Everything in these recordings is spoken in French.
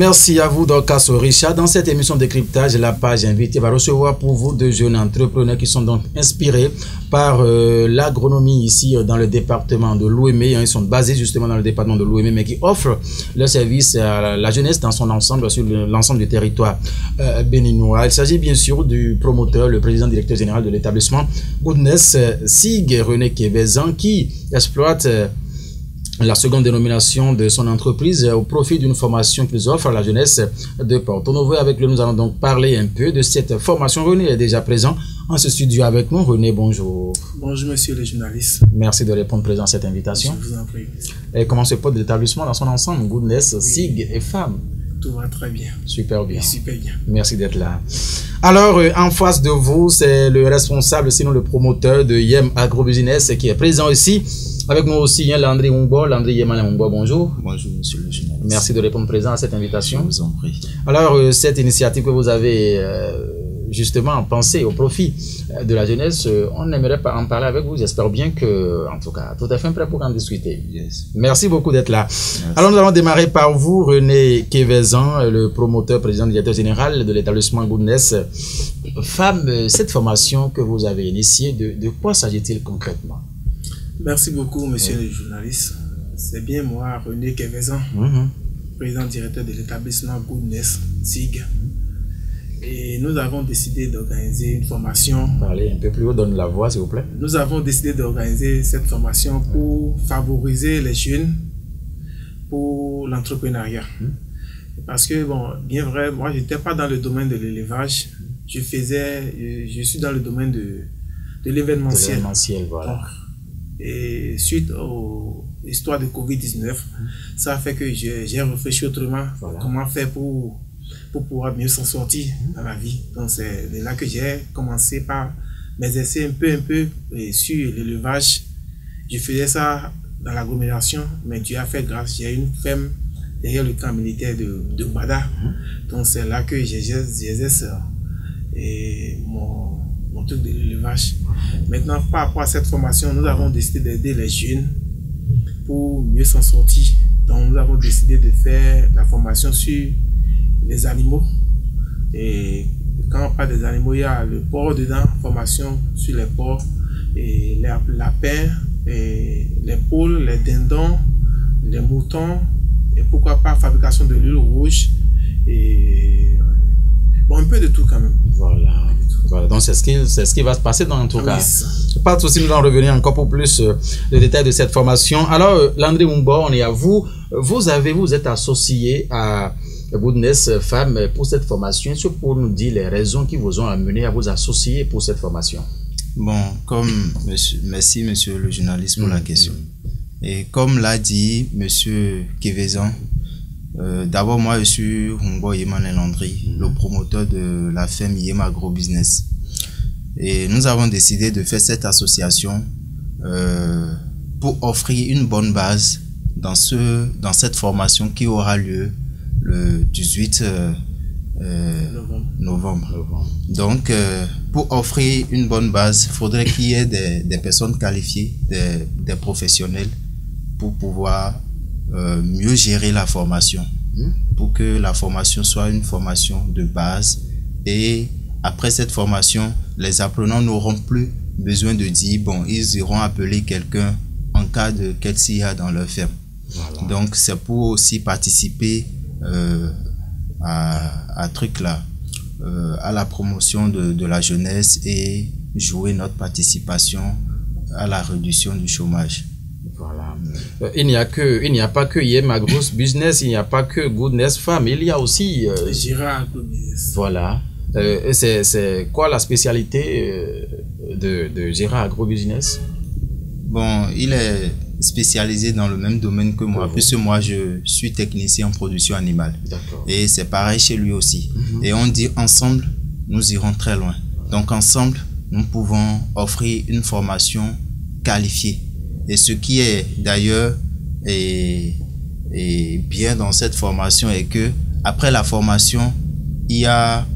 Merci à vous, Dorcas Richard. Dans cette émission de décryptage, la page invitée va recevoir pour vous deux jeunes entrepreneurs qui sont donc inspirés par l'agronomie ici dans le département de Lomé. Ils sont basés justement dans le département de Lomé, mais qui offrent leur service à la jeunesse dans son ensemble, sur l'ensemble du territoire béninois. Il s'agit bien sûr du promoteur, le président directeur général de l'établissement Goodness SIG, René Kévezan, qui exploite la seconde dénomination de son entreprise au profit d'une formation qu'ils offrent à la jeunesse de Porto Novo. Avec lui, nous allons donc parler un peu de cette formation. René est déjà présent en ce studio avec nous. René, bonjour. Bonjour, monsieur le journaliste. Merci de répondre présent à cette invitation. Je vous en prie. Et comment se porte l'établissement dans son ensemble, Goodness, SIG et femmes? Tout va très bien. Super bien. Super bien. Merci d'être là. Alors, en face de vous, c'est le responsable, sinon le promoteur de Yem Agrobusiness qui est présent ici. Avec nous aussi, Landry Mungbo. Landry Yeman Mungbo, bonjour. Bonjour, monsieur le journaliste. Merci de répondre présent à cette invitation. Je vous en prie. Alors, cette initiative que vous avez justement pensée au profit de la jeunesse, on aimerait en parler avec vous. J'espère bien que, en tout cas, tout à fait prêt pour en discuter. Yes. Merci beaucoup d'être là. Merci. Alors, nous allons démarrer par vous, René Kévezan, le promoteur, président, directeur général de l'établissement Goodness. Femme, cette formation que vous avez initiée, de quoi s'agit-il concrètement? Merci beaucoup, monsieur le journaliste. C'est bien moi, René Kévezan, président directeur de l'établissement Goodness SIG. Et nous avons décidé d'organiser une formation. Parlez un peu plus haut, donne la voix, s'il vous plaît. Nous avons décidé d'organiser cette formation pour favoriser les jeunes pour l'entrepreneuriat. Parce que, bon, bien vrai, moi, je n'étais pas dans le domaine de l'élevage. Je suis dans le domaine de l'événementiel. L'événementiel, voilà. Et suite aux histoires de Covid-19, ça a fait que j'ai réfléchi autrement, comment faire pour pouvoir mieux s'en sortir dans la vie. Donc c'est là que j'ai commencé par m'exercer un peu sur l'élevage. Je faisais ça dans l'agglomération, mais Dieu a fait grâce. J'ai une ferme derrière le camp militaire de Bada. Donc c'est là que j'exerce mon truc de l'élevage. Maintenant, par rapport à cette formation, nous avons décidé d'aider les jeunes pour mieux s'en sortir. Donc nous avons décidé de faire la formation sur les animaux. Et quand on parle des animaux, il y a le porc dedans, formation sur les porcs, et les lapins, et les poules, les dindons, les moutons, et pourquoi pas fabrication de l'huile rouge, et bon, un peu de tout quand même. Voilà. Voilà, donc c'est ce qui va se passer dans tout cas. Pas de souci, nous allons revenir encore pour plus de détails de cette formation. Alors, Landry Mungbo, on est à vous. Vous êtes associé à Goodness Femmes pour cette formation. Est-ce que pour nous dire les raisons qui vous ont amené à vous associer pour cette formation? Bon, merci monsieur le journaliste pour la question. Et comme l'a dit monsieur Kévezan, d'abord moi je suis Mungbo Yeman Landry, le promoteur de la ferme Yem Agrobusiness. Et nous avons décidé de faire cette association pour offrir une bonne base dans cette formation qui aura lieu le 18 novembre. Donc, pour offrir une bonne base, il faudrait qu'il y ait des personnes qualifiées, des professionnels pour pouvoir mieux gérer la formation, pour que la formation soit une formation de base. Et après cette formation, les apprenants n'auront plus besoin de dire, bon, ils iront appeler quelqu'un en cas de quel s'il y a dans leur ferme. Voilà. Donc, c'est pour aussi participer à la promotion de la jeunesse et jouer notre participation à la réduction du chômage. Voilà. Il n'y a pas que Yem Agrobusiness, il n'y a pas que Goodness Femmes, il y a aussi Gérard Agrobusiness. Voilà. C'est quoi la spécialité de Gérard Agrobusiness? Bon, il est spécialisé dans le même domaine que moi, puisque moi je suis technicien en production animale. Et c'est pareil chez lui aussi. Et on dit ensemble, nous irons très loin. Donc ensemble, nous pouvons offrir une formation qualifiée. Et ce qui est d'ailleurs bien dans cette formation est que après la formation, il y a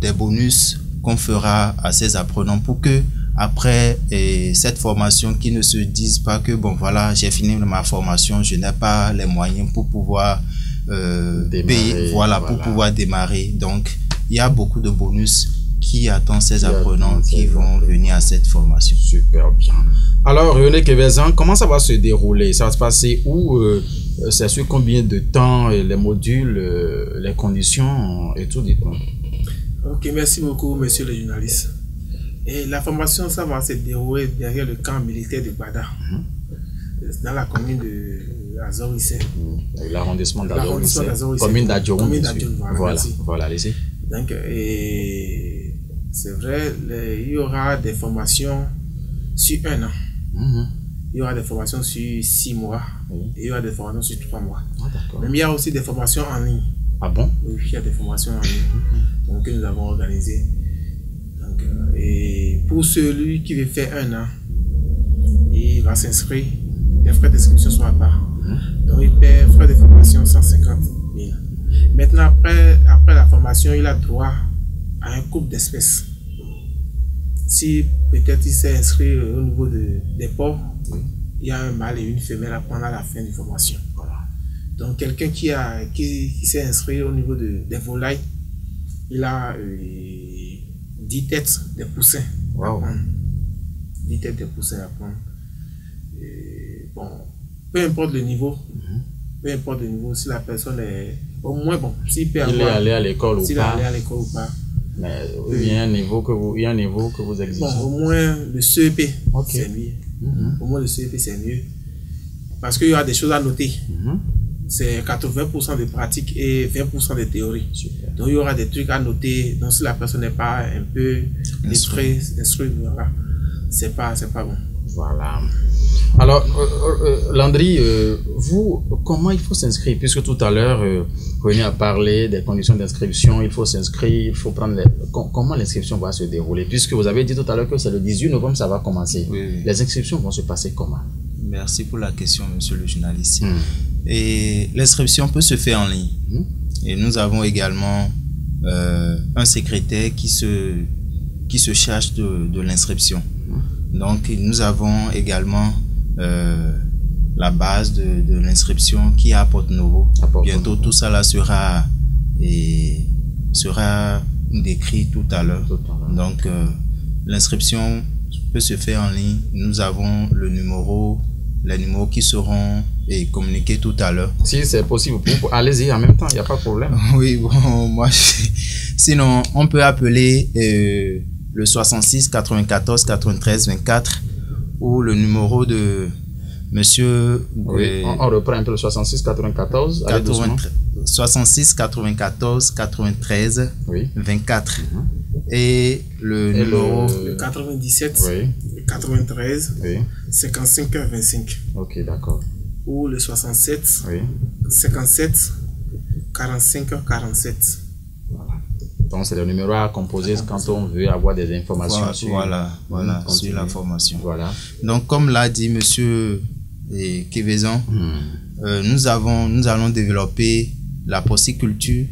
des bonus qu'on fera à ces apprenants pour que après cette formation, qui ne se disent pas que bon voilà, j'ai fini ma formation, je n'ai pas les moyens pour pouvoir payer, voilà, pour pouvoir démarrer. Donc, il y a beaucoup de bonus qui attendent ces apprenants qui vont venir à cette formation. Super bien. Alors, René Kevezan, comment ça va se dérouler? Ça va se passer où? C'est sur combien de temps? Les modules, les conditions et tout, dites-moi. Ok, merci beaucoup, monsieur le journaliste. Et la formation, ça va se dérouler derrière le camp militaire de Bada, dans la commune de Azorissé. L'arrondissement d'Azorissé. Commune d'Adjoum. Voilà, allez-y. Donc, c'est vrai, il y aura des formations sur 1 an. Il y aura des formations sur 6 mois. Et il y aura des formations sur 3 mois. Même il y a aussi des formations en ligne. Ah bon? Oui, il y a des formations en ligne donc, que nous avons organisées. Donc, et pour celui qui veut faire 1 an, il va s'inscrire. Les frais d'inscription sont à part. Donc, il paie frais de formation 150 000. Maintenant, après la formation, il a droit à un couple d'espèces. Si peut-être il s'est inscrit au niveau des porcs, il y a un mâle et une femelle à prendre à la fin de la formation. Voilà. Donc, quelqu'un qui s'est inscrit au niveau des volailles, il a 10 têtes de poussins à prendre. 10 têtes de poussins à prendre. Et, bon, peu importe le niveau, si la personne est au moins bon, s'il peut avoir, il est allé à l'école ou pas. Allé à l'école ou pas. Mais il y a un niveau que vous exigez. Bon, au moins le CEP, c'est mieux. Au moins le CEP, c'est mieux. Parce qu'il y aura des choses à noter. C'est 80% de pratique et 20% de théorie. Super. Donc il y aura des trucs à noter. Donc si la personne n'est pas un peu instruite, voilà, c'est pas bon. Voilà. Alors, Landry, vous, comment il faut s'inscrire? Puisque tout à l'heure, René a parlé des conditions d'inscription, il faut s'inscrire, il faut prendre comment l'inscription va se dérouler? Puisque vous avez dit tout à l'heure que c'est le 18 novembre, ça va commencer. Oui. Les inscriptions vont se passer comment? Merci pour la question, monsieur le journaliste. Et l'inscription peut se faire en ligne. Et nous avons également un secrétaire qui se charge de l'inscription. Donc, nous avons également la base de l'inscription qui est à Porto-Novo. Bientôt, tout ça là sera décrit tout à l'heure. Donc, l'inscription peut se faire en ligne. Nous avons les numéros qui seront communiqués tout à l'heure. Si c'est possible, allez-y en même temps, il n'y a pas de problème. Oui, bon, sinon, on peut appeler le 66 94 93 24 ou le numéro de monsieur. Oui, on reprend un peu le 66 94 66 94 93 24 et le numéro le 97 93 55 25. Ok, d'accord. Ou le 67 57 45 47. Voilà. Donc c'est le numéro à composer quand on veut avoir des informations sur la formation. Voilà. Donc comme l'a dit monsieur Kevezan, nous allons développer la porciculture,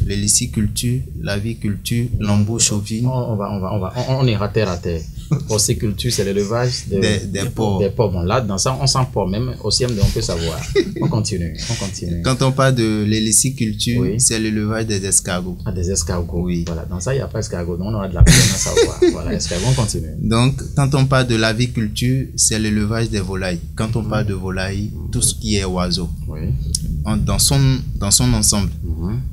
l'héliciculture, la viculture, l'embauche ovine. On ira terre à terre. Porciculture, c'est l'élevage des porcs. Des porcs. Bon, là, dans ça, on sent porc. Même au CMD, on peut savoir. On continue. Quand on parle de l'héliciculture, c'est l'élevage des escargots. Ah, des escargots. Oui. Voilà. Dans ça, il n'y a pas d'escargots. Donc, on aura de la peine à savoir. Voilà, escargots, on continue. Donc, quand on parle de la viculture, c'est l'élevage des volailles. Quand on parle de volailles, tout ce qui est oiseau. Dans son ensemble.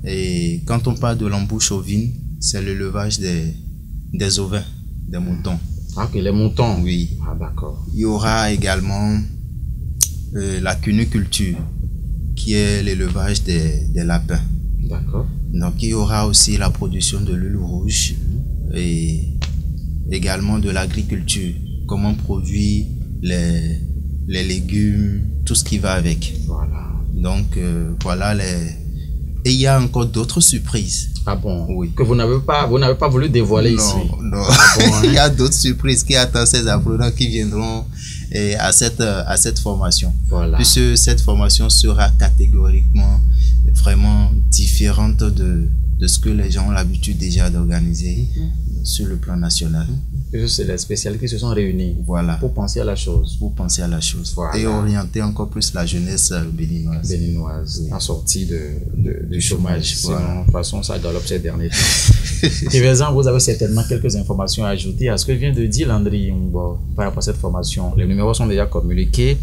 Et quand on parle de l'embouche ovine, c'est l'élevage des ovins, des moutons. Ah, ok, les moutons. Oui. Ah, d'accord. Il y aura également la cuniculture, qui est l'élevage des lapins. D'accord. Donc, il y aura aussi la production de l'huile rouge et également de l'agriculture. Comment produire les légumes, tout ce qui va avec. Voilà. Donc, voilà Et il y a encore d'autres surprises. Ah bon? Oui. Que vous n'avez pas voulu dévoiler ici? Non. Ah bon, hein? Il y a d'autres surprises qui attendent ces apprenants qui viendront à cette formation. Voilà. Puisque cette formation sera catégoriquement vraiment différente de ce que les gens ont l'habitude déjà d'organiser. sur le plan national. C'est les spécialistes qui se sont réunis Voilà. pour penser à la chose. Pour penser à la chose. Voilà. Et orienter encore plus la jeunesse béninoise. Béninoise, en sortie du chômage. Voilà. Sinon, de toute façon, ça galope ces derniers temps. Kévezan, vous avez certainement quelques informations à ajouter à ce que vient de dire Landry Ngbo par rapport à cette formation. Les numéros sont déjà communiqués.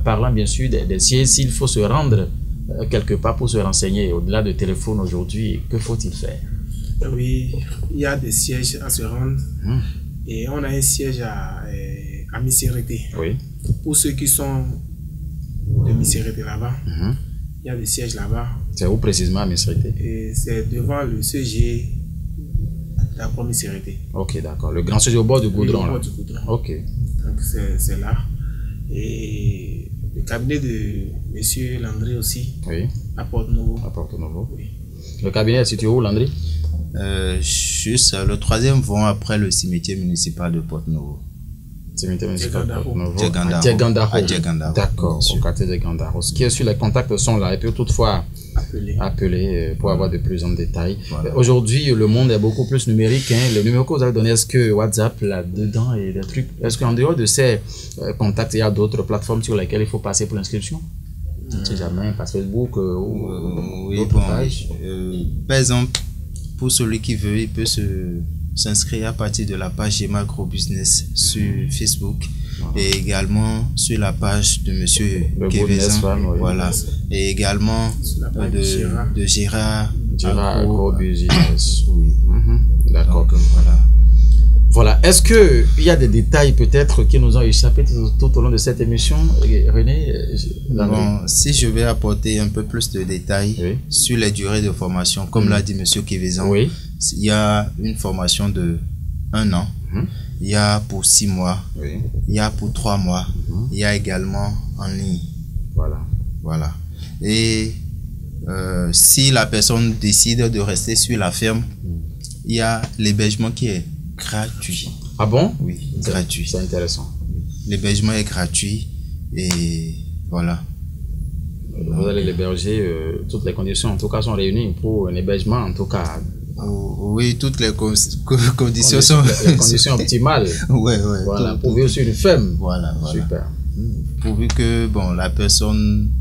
Parlant bien sûr des sièges, s'il faut se rendre quelque part pour se renseigner au-delà de téléphone aujourd'hui, que faut-il faire? Oui, il y a des sièges à se rendre. Et on a un siège à Missérété. Oui. Pour ceux qui sont de Missérété là-bas, il y a des sièges là-bas. C'est où précisément à Missérété? Et c'est devant le CG d'accord Missérété. Ok, d'accord. Le grand CG au bord du goudron. Au bord du goudron. Ok. Donc c'est là. Et le cabinet de M. Landry aussi, Oui. à Porto-Novo. À Porto-Novo. Oui. Le cabinet est situé où, Landry? Juste le troisième vont après le cimetière municipal de Porto-Novo. Cimetière municipal de Porto-Novo. Djegandaro. Djegandaro. Djegandaro. D'accord, au quartier de Djegandaro. Ce qui est sûr, les contacts sont là. Et puis toutefois, appeler pour avoir de plus en détails. Voilà. Aujourd'hui, le monde est beaucoup plus numérique. Hein. Le numéro que vous avez donné, est-ce que WhatsApp là-dedans et des trucs, est-ce qu'en dehors de ces contacts, il y a d'autres plateformes sur lesquelles il faut passer pour l'inscription? Je ne sais jamais, par Facebook ou oui, d'autres bon, pages. par exemple, pour celui qui veut, il peut s'inscrire à partir de la page Macro Business sur Facebook et également sur la page de Monsieur Kévezan, oui. voilà, et également de Gérard Agro Business. Oui. D'accord. Donc, voilà. Voilà. Est-ce qu'il y a des détails peut-être qui nous ont échappé tout au long de cette émission, René? Bon, si je vais apporter un peu plus de détails sur les durées de formation, comme l'a dit Monsieur Kévezan, il y a une formation de 1 an, il y a pour 6 mois, il y a pour 3 mois, il y a également en ligne. Voilà. Et si la personne décide de rester sur la ferme, il y a l'hébergement qui est gratuit. Ah bon? Oui, gratuit. C'est intéressant. L'hébergement est gratuit et voilà. Vous allez l'héberger, toutes les conditions en tout cas sont réunies pour un hébergement en tout cas. Oui, toutes les conditions sont... Les conditions optimales. Voilà, pour vivre sur une ferme. Voilà. Super. Pourvu que bon, la personne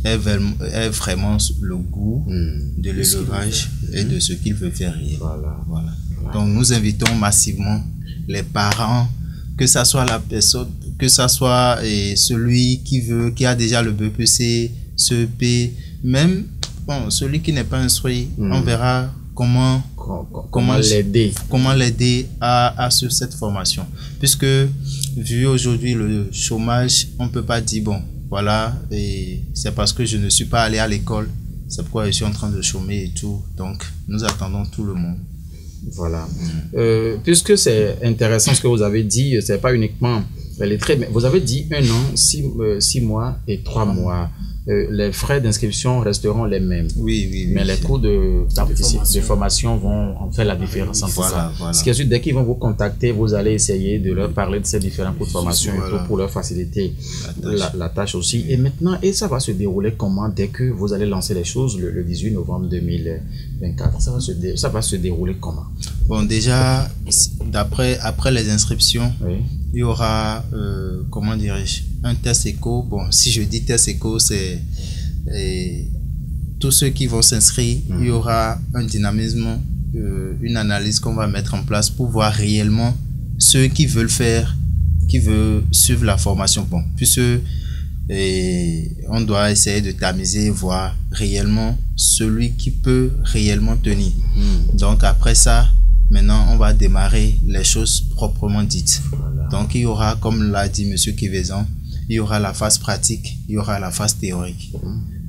ait vraiment le goût de l'élevage et de ce qu'il veut faire. Voilà. Donc nous invitons massivement les parents, que ça soit la personne, que ça soit celui qui a déjà le BPC, CEP, même celui qui n'est pas instruit, on verra comment l'aider à cette formation. Puisque vu aujourd'hui le chômage, on ne peut pas dire bon, voilà, et c'est parce que je ne suis pas allé à l'école, c'est pourquoi je suis en train de chômer et tout. Donc nous attendons tout le monde. Voilà. Puisque c'est intéressant ce que vous avez dit, c'est pas uniquement les traits, mais vous avez dit 1 an, 6 mois et 3 mois. Les frais d'inscription resteront les mêmes. Oui. Mais les coûts de formation vont faire la différence entre ça. Ce qui est sûr, dès qu'ils vont vous contacter, vous allez essayer de leur parler de ces différents coûts de formation et tout pour leur faciliter la tâche aussi. Et maintenant, ça va se dérouler comment dès que vous allez lancer les choses le 18 novembre 2024? Ça va se dérouler comment? Bon, déjà, après les inscriptions, il y aura, comment dirais-je, un test éco. Bon, si je dis test éco, c'est tous ceux qui vont s'inscrire, il y aura un dynamisme, une analyse qu'on va mettre en place pour voir réellement ceux qui veulent suivre la formation. Bon, puisque on doit essayer de tamiser, voir réellement celui qui peut réellement tenir. Donc après ça, maintenant, on va démarrer les choses proprement dites. Donc, il y aura, comme l'a dit M. Kévezan, il y aura la phase pratique, il y aura la phase théorique.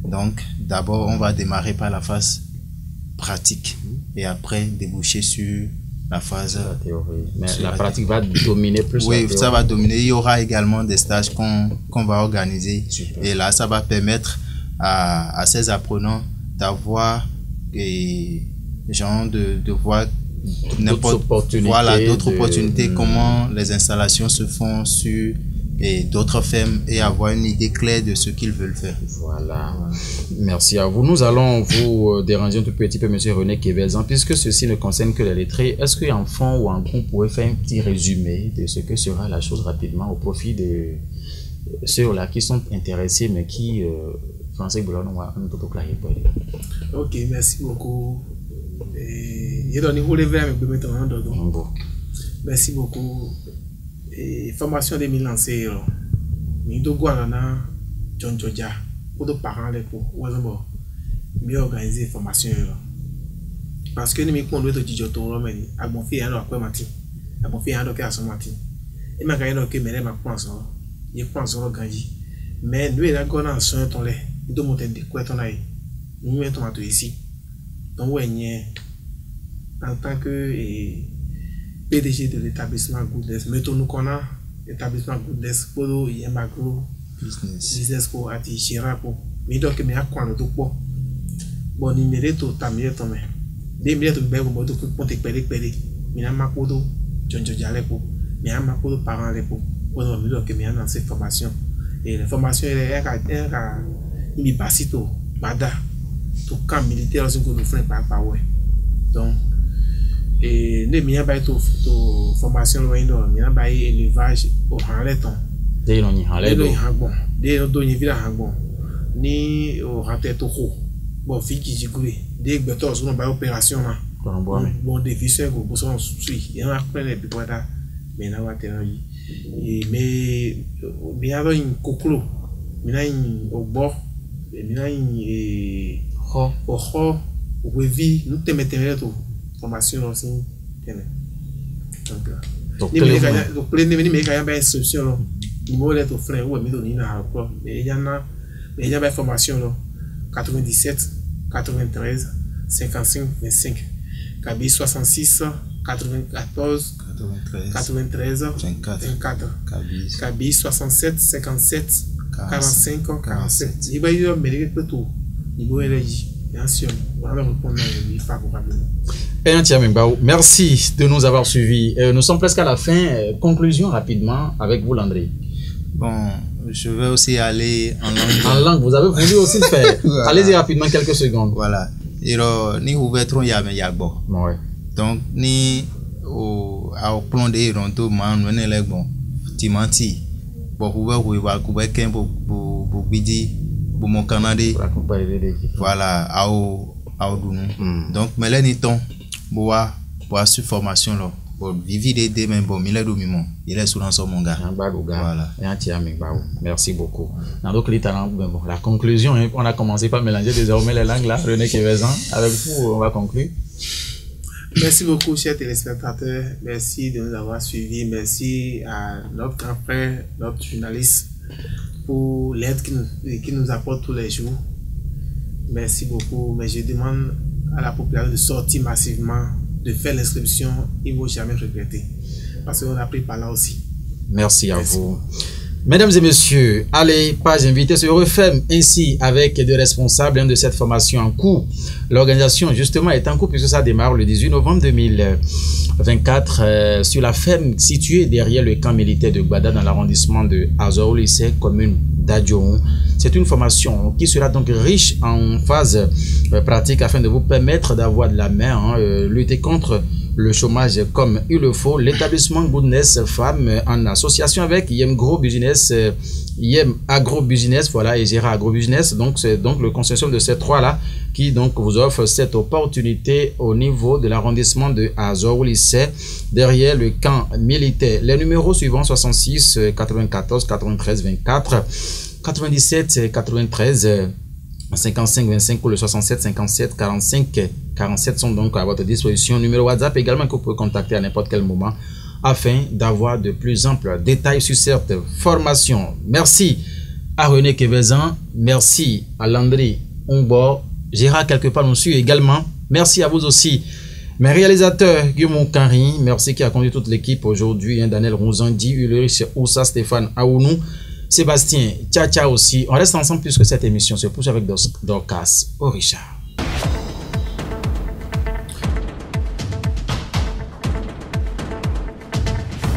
Donc, d'abord, on va démarrer par la phase pratique et après déboucher sur la phase théorie. Mais la pratique va dominer plus. Oui, ça va dominer. Il y aura également des stages qu'on va organiser. Super. Et là, ça va permettre à ces apprenants d'avoir de voir d'autres opportunités, comment les installations se font sur et d'autres femmes et avoir une idée claire de ce qu'ils veulent faire. Voilà. Merci à vous. Nous allons vous déranger un tout petit peu, M. René Kevezan, puisque ceci ne concerne que les lettrés. Est-ce qu'en fond ou en groupe, vous pouvez faire un petit résumé de ce que sera la chose rapidement au profit de ceux-là qui sont intéressés, mais qui, Français Boulon, Ok, merci beaucoup. Et donc, vous levez avec le merci beaucoup. Et formation de lancée, nous devons John Georgia pour les parents pour mieux organiser formation parce que nous me conduit au digital mais à mon fils alors après matin à mon fils alors qu'à son matin et m'a gagné que mais ma pense il pense au gagner mais nous là qu'on a soin ton lait nous devons monter de quoi ton aïe nous mettons à tout ici donc ouais en tant que PDG de l'établissement Goodness mettons-nous qu'on a établissement Goodness pour y macro business pour attirer pour mais donc mais à quoi le tout bon numéro tout tamir tombe des milliers de bébés pour tout pour te pérer mais à ma kodo John Georgia pour mais à ma kodo parents les pour nous donc mais dans cette formation et la formation est il passe tout bada tout camp militaire aussi que nous faisons par ouais donc et ne mia ba to formation loin do mia ba élevage au hanleton de no ni hanledo de do ni vila hangbon ni au raté to ko bon fi ki jigure de gbeto so no ba opération na bon défi c'est go so suit y a plein de bipoda mais na wa terayi et mais bien do in koklo mina in ogbo mina in ho wevi nous te mettre to formation aussi donc les cas instruction numéro de frein ou mais donner na quoi mais il y a formation 97 93 55 25 Kabi 66 94 93 24 Kabi 67 57 45 47 il va y avoir mais tout niveau énergie bien sûr on va répondre favorablement. Merci de nous avoir suivis. Nous sommes presque à la fin. Conclusion rapidement avec vous, Landry. Bon, je vais aussi aller en langue. En langue, vous avez voulu aussi le faire. Voilà. Allez-y rapidement, quelques secondes. Voilà. Et ni ouvertron ya me yagbo. Ouais. Donc ni au plan de ronto man wene le bon. Timanti. Bon vous va couper qu'un pour bidi pour mon canadé. Voilà, au donc mais là ni ton boa sur formation là pour vivre des même bon il est dominant il est sous l'ensemble mon gars voilà merci beaucoup donc la conclusion on a commencé par mélanger désormais les langues là René Kevezan avec vous on va conclure. Merci beaucoup chers téléspectateurs, merci de nous avoir suivis, merci à notre grand frère, notre journaliste pour l'aide qui nous apporte tous les jours. Merci beaucoup, mais je demande à la population de sortir massivement, de faire l'inscription, ils ne vont jamais regretter. Parce qu'on a pris par là aussi. Merci à vous. Mesdames et messieurs, allez, page invitée se referme ainsi avec des responsables de cette formation en cours. L'organisation, justement, est en cours puisque ça démarre le 18 novembre 2024 sur la ferme située derrière le camp militaire de Gbada dans l'arrondissement de Azor, lycée commune d'Adjoun. C'est une formation qui sera donc riche en phase pratique afin de vous permettre d'avoir de la main, lutter contre le chômage comme il le faut. L'établissement Goodness Femmes en association avec Yem Agro Business, voilà, et Gérard Agro Business. Donc c'est donc le consortium de ces trois là qui donc vous offre cette opportunité au niveau de l'arrondissement de Azor lycée derrière le camp militaire. Les numéros suivants 66 94 93 24 97 93 55 25 pour le 67 57 45 47 sont donc à votre disposition. Numéro WhatsApp également que vous pouvez contacter à n'importe quel moment afin d'avoir de plus amples détails sur cette formation. Merci à René Kevezan, merci à Landry Ongbo, Gérard quelque part nous suit également. Merci à vous aussi. Mes réalisateurs, Guillaume Kanri, merci qui a conduit toute l'équipe aujourd'hui, Daniel Rouzandi, Ulrich Oussa, Stéphane Aounou, Sébastien Tcha aussi. On reste ensemble puisque cette émission se pousse avec Dorcas Richard.